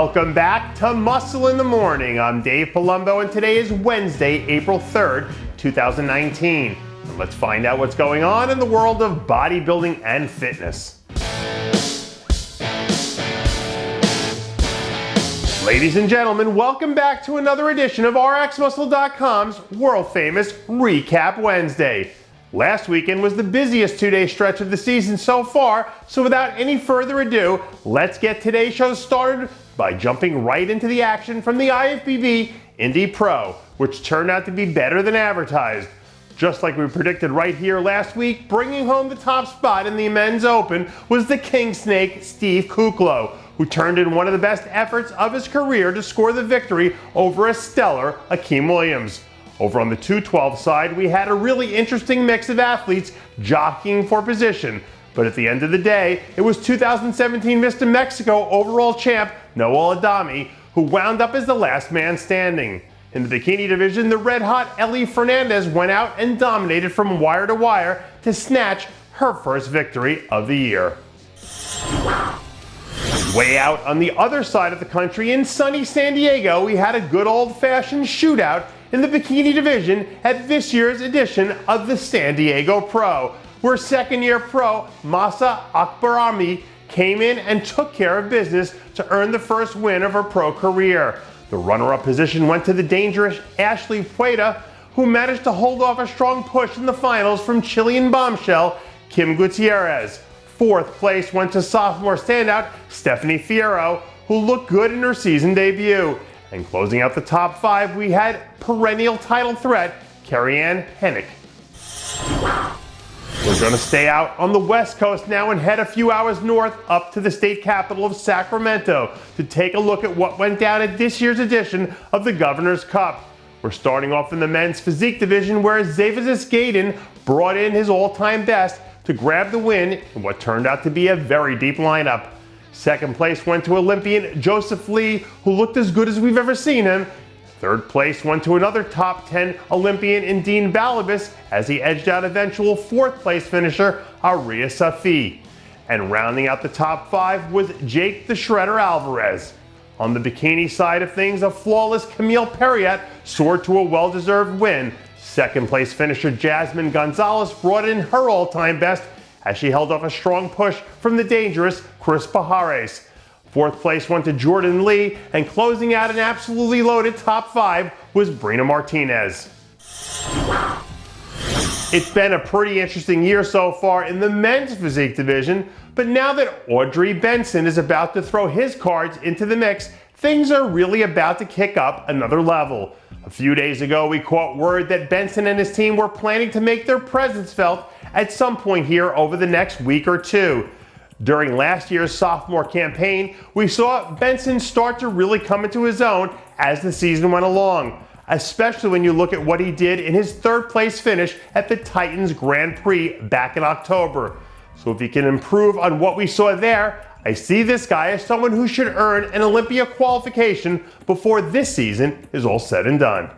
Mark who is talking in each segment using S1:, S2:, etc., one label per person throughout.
S1: Welcome back to Muscle in the Morning. I'm Dave Palumbo, and today is Wednesday, April 3rd, 2019. And let's find out what's going on in the world of bodybuilding and fitness. Ladies and gentlemen, welcome back to another edition of RxMuscle.com's world-famous Recap Wednesday. Last weekend was the busiest two-day stretch of the season so far, so without any further ado, let's get today's show started by jumping right into the action from the IFBB Indy Pro, which turned out to be better than advertised. Just like we predicted right here last week, bringing home the top spot in the men's open was the King Snake Steve KUCLO, who turned in one of the best efforts of his career to score the victory over a stellar Akeem Williams. Over on the 212 side, we had a really interesting mix of athletes jockeying for position. But at the end of the day, it was 2017 Mr. Mexico overall champ Noel Adami who wound up as the last man standing. In the bikini division, the red-hot Ellie Fernandez went out and dominated from wire to wire to snatch her first victory of the year. Way out on the other side of the country in sunny San Diego, we had a good old-fashioned shootout in the bikini division at this year's edition of the San Diego Pro, where second-year pro Masa Akbarami came in and took care of business to earn the first win of her pro career. The runner-up position went to the dangerous Ashley Pueda, who managed to hold off a strong push in the finals from Chilean bombshell Kim Gutierrez. Fourth place went to sophomore standout Stephanie Fierro, who looked good in her season debut. And closing out the top five, we had perennial title threat Carrie-Ann Hennick. We're going to stay out on the West Coast now and head a few hours north up to the state capital of Sacramento to take a look at what went down at this year's edition of the Governor's Cup. We're starting off in the men's physique division, where Zavizis Gaydon brought in his all-time best to grab the win in what turned out to be a very deep lineup. Second place went to Olympian Joseph Lee, who looked as good as we've ever seen him. Third place went to another top 10 Olympian in Dean Balabas, as he edged out eventual fourth place finisher Aria Safi. And rounding out the top five was Jake the Shredder Alvarez. On the bikini side of things, a flawless Camille Perriat soared to a well-deserved win. Second place finisher Jasmine Gonzalez brought in her all-time best as she held off a strong push from the dangerous Chris Pajares. Fourth place went to Jordan Lee, and closing out an absolutely loaded top five was Brina Martinez. It's been a pretty interesting year so far in the men's physique division, but now that Audry Benson is about to throw his cards into the mix, things are really about to kick up another level. A few days ago, we caught word that Benson and his team were planning to make their presence felt at some point here over the next week or two. During last year's sophomore campaign, we saw Benson start to really come into his own as the season went along, especially when you look at what he did in his third place finish at the Titans Grand Prix back in October. So if he can improve on what we saw there, I see this guy as someone who should earn an Olympia qualification before this season is all said and done.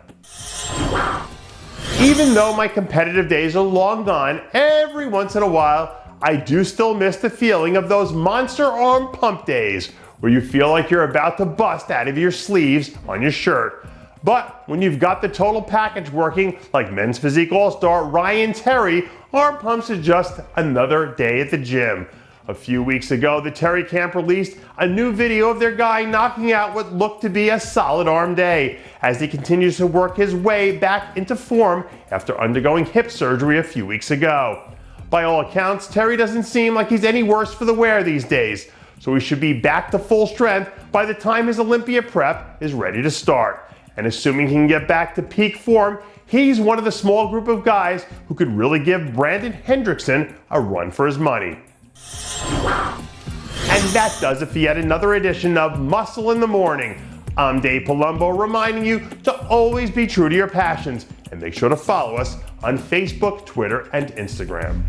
S1: Even though my competitive days are long gone, every once in a while, I do still miss the feeling of those monster arm pump days where you feel like you're about to bust out of your sleeves on your shirt. But when you've got the total package working, like men's physique all-star Ryan Terry, arm pumps is just another day at the gym. A few weeks ago, the Terry camp released a new video of their guy knocking out what looked to be a solid arm day as he continues to work his way back into form after undergoing hip surgery a few weeks ago. By all accounts, Terry doesn't seem like he's any worse for the wear these days, so he should be back to full strength by the time his Olympia prep is ready to start. And assuming he can get back to peak form, he's one of the small group of guys who could really give Brandon Hendrickson a run for his money. And that does it for yet another edition of Muscle in the Morning. I'm Dave Palumbo, reminding you to always be true to your passions, and make sure to follow us on Facebook, Twitter, and Instagram.